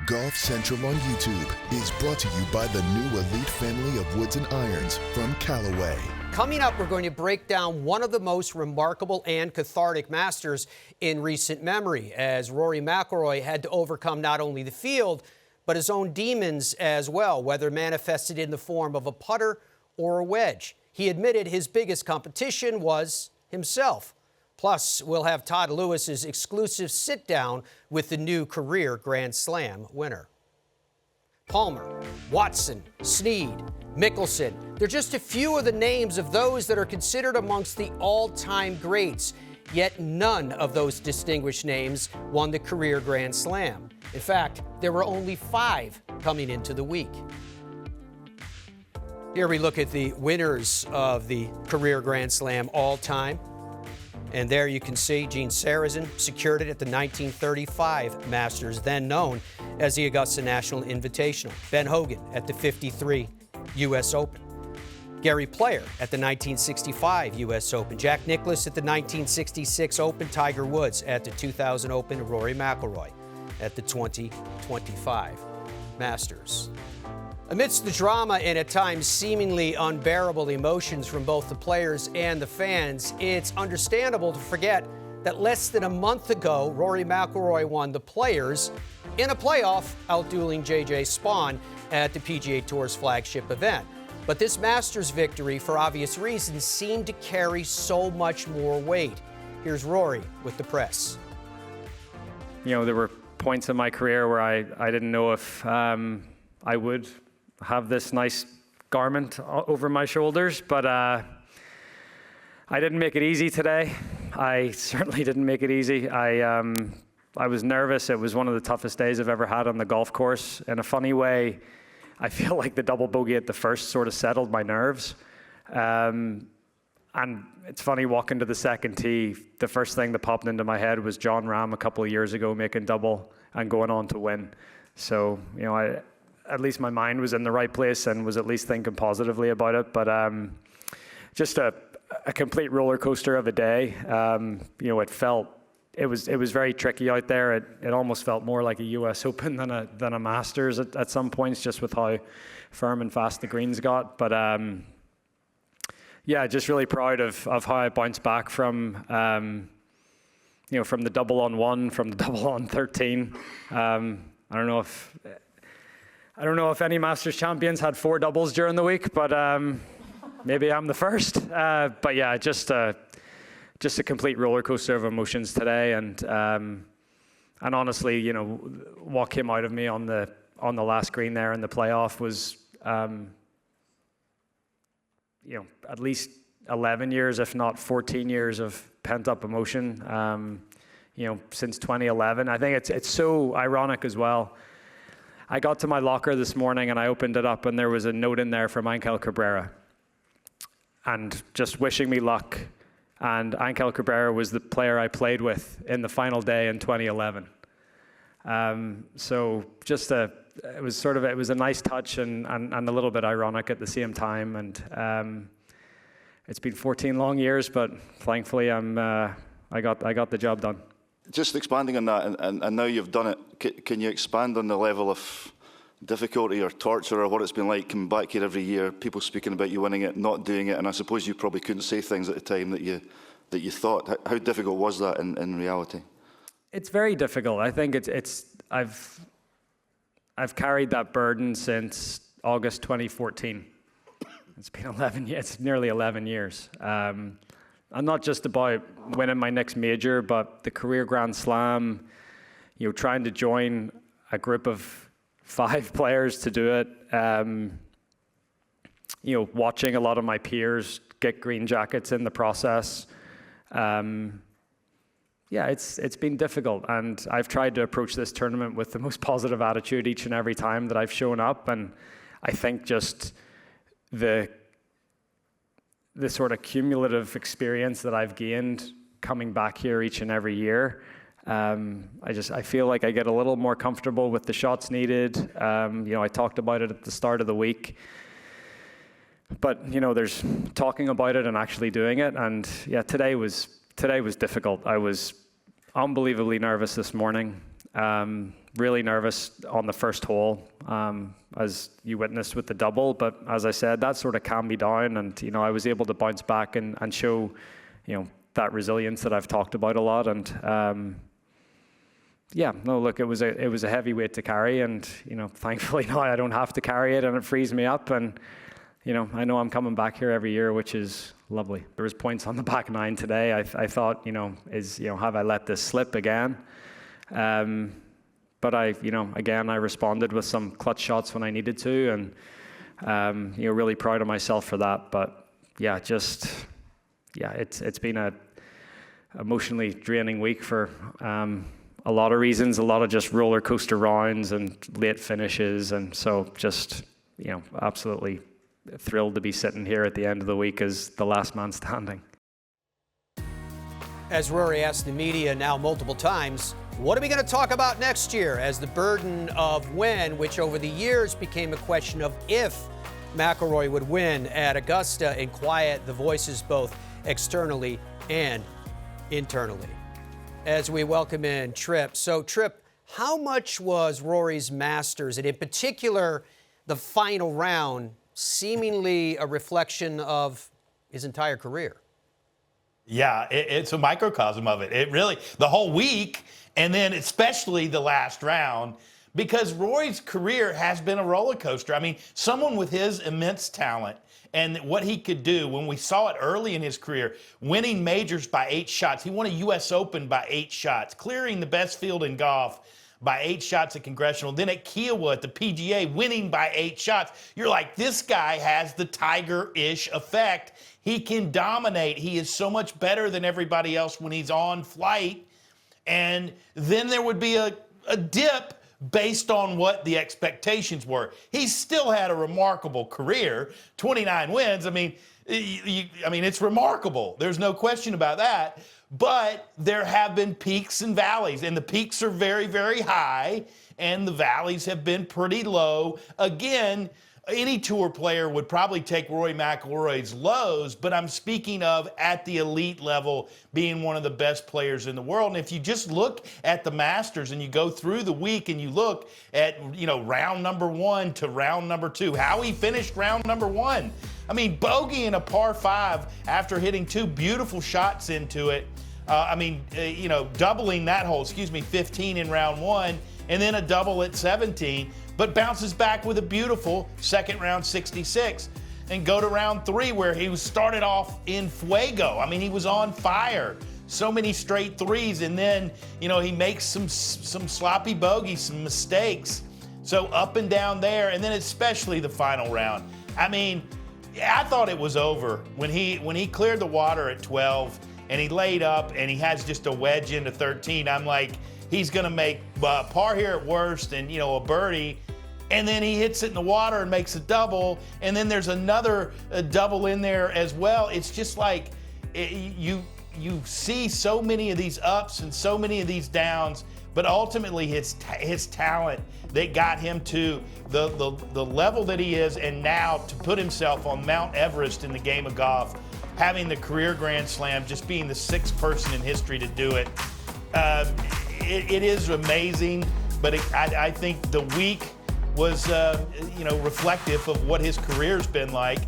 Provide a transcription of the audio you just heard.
Golf Central on YouTube is brought to you by the new elite family of woods and irons from Callaway. Coming up, we're going to break down one of the most remarkable and cathartic Masters in recent memory, as Rory McIlroy had to overcome not only the field, but his own demons as well, whether manifested in the form of a putter or a wedge. He admitted his biggest competition was himself. Plus, we'll have Todd Lewis's exclusive sit-down with the new career Grand Slam winner. Palmer, Watson, Snead, Mickelson. They're just a few of the names of those that are considered amongst the all-time greats. Yet none of those distinguished names won the career Grand Slam. In fact, there were only 5 coming into the week. Here we look at the winners of the career Grand Slam all-time. And there you can see Gene Sarazen secured it at the 1935 Masters, then known as the Augusta National Invitational. Ben Hogan at the 53 U.S. Open. Gary Player at the 1965 U.S. Open. Jack Nicklaus at the 1966 Open. Tiger Woods at the 2000 Open. Rory McIlroy at the 2025 Masters. Amidst the drama and at times seemingly unbearable emotions from both the players and the fans, it's understandable to forget that less than a month ago, Rory McIlroy won the Players in a playoff, outdueling J.J. Spaun at the PGA Tour's flagship event. But this Masters victory, for obvious reasons, seemed to carry so much more weight. Here's Rory with the press. You know, there were points in my career where I didn't know if I would have this nice garment over my shoulders, but I didn't make it easy today. I certainly didn't make it easy. I was nervous. It was one of the toughest days I've ever had on the golf course. In a funny way, I feel like the double bogey at the first sort of settled my nerves. And it's funny, walking to the second tee, the first thing that popped into my head was John Rahm a couple of years ago making double and going on to win. So, you know, at least my mind was in the right place and was at least thinking positively about it. But just a complete roller coaster of a day. You know, it was very tricky out there. It almost felt more like a U.S. Open than a Masters at some points, just with how firm and fast the greens got. But yeah, just really proud of how I bounced back from you know, from the double on 1, from the double on 13. I don't know if any Masters champions had 4 doubles during the week, but maybe I'm the first. But yeah, just a complete roller coaster of emotions today, and honestly, you know, what came out of me on the last green there in the playoff was, you know, at least 11 years, if not 14 years of pent-up emotion. You know, since 2011, I think it's so ironic as well. I got to my locker this morning and I opened it up and there was a note in there from Angel Cabrera and just wishing me luck. And Angel Cabrera was the player I played with in the final day in 2011. So just it was a nice touch and a little bit ironic at the same time. And it's been 14 long years, but thankfully I got the job done. Just expanding on that, and now you've done it, can you expand on the level of difficulty or torture or what it's been like coming back here every year, people speaking about you winning it, not doing it, and I suppose you probably couldn't say things at the time that you thought. How difficult was that in reality? It's very difficult. I think I've carried that burden since August 2014. It's been 11 years, it's nearly 11 years. And not just about winning my next major, but the career Grand Slam, you know, trying to join a group of 5 players to do it. You know, watching a lot of my peers get green jackets in the process. Yeah, it's been difficult, and I've tried to approach this tournament with the most positive attitude each and every time that I've shown up, and I think just the sort of cumulative experience that I've gained coming back here each and every year, I feel like I get a little more comfortable with the shots needed. You know, I talked about it at the start of the week, but you know, there's talking about it and actually doing it. And yeah, today was difficult. I was unbelievably nervous this morning. Really nervous on the first hole, as you witnessed with the double. But as I said, that sort of calmed me down, and I was able to bounce back and show, that resilience that I've talked about a lot. And yeah, no, look, it was a heavy weight to carry, and thankfully now I don't have to carry it, and it frees me up. And I know I'm coming back here every year, which is lovely. There was points on the back nine today. I thought, have I let this slip again? But again, I responded with some clutch shots when I needed to, and really proud of myself for that. But yeah, it's been a emotionally draining week for a lot of reasons, a lot of just roller coaster rounds and late finishes, and so just absolutely thrilled to be sitting here at the end of the week as the last man standing. As Rory asked the media now multiple times, what are we going to talk about next year, as the burden of when, which over the years became a question of if McIlroy would win at Augusta, and quiet the voices both externally and internally. As we welcome in Tripp. So Tripp, how much was Rory's Masters, and in particular the final round, seemingly a reflection of his entire career? Yeah, it's a microcosm of it. It really, the whole week, and then especially the last round, because Rory's career has been a roller coaster. I mean, someone with his immense talent and what he could do, when we saw it early in his career, winning majors by 8 shots. He won a U.S. Open by 8 shots, clearing the best field in golf by 8 shots at Congressional. Then at Kiowa at the PGA, winning by 8 shots. You're like, this guy has the Tiger-ish effect. He can dominate. He is so much better than everybody else when he's on flight. And then there would be a dip based on what the expectations were. He still had a remarkable career, 29 wins. I mean, it's remarkable. There's no question about that. But there have been peaks and valleys, and the peaks are very, very high, and the valleys have been pretty low. Again, any tour player would probably take Rory McIlroy's lows, but I'm speaking of at the elite level, being one of the best players in the world. And if you just look at the Masters and you go through the week and you look at, round number 1 to round number 2, how he finished round number 1. I mean, bogey in a par 5 after hitting 2 beautiful shots into it. Doubling that hole, 15 in round 1, and then a double at 17. But bounces back with a beautiful second round 66, and go to round 3 where he was started off in fuego. I mean, he was on fire. So many straight threes, and then, he makes some sloppy bogeys, some mistakes. So up and down there, and then especially the final round. I mean, I thought it was over when he cleared the water at 12 and he laid up and he has just a wedge into 13. I'm like, he's going to make par here at worst and, a birdie. And then he hits it in the water and makes a double. And then there's another double in there as well. It's just like you see so many of these ups and so many of these downs, but ultimately his talent that got him to the level that he is, and now to put himself on Mount Everest in the game of golf, having the career Grand Slam, just being the 6th person in history to do it. It is amazing, but I think the week was reflective of what his career's been like.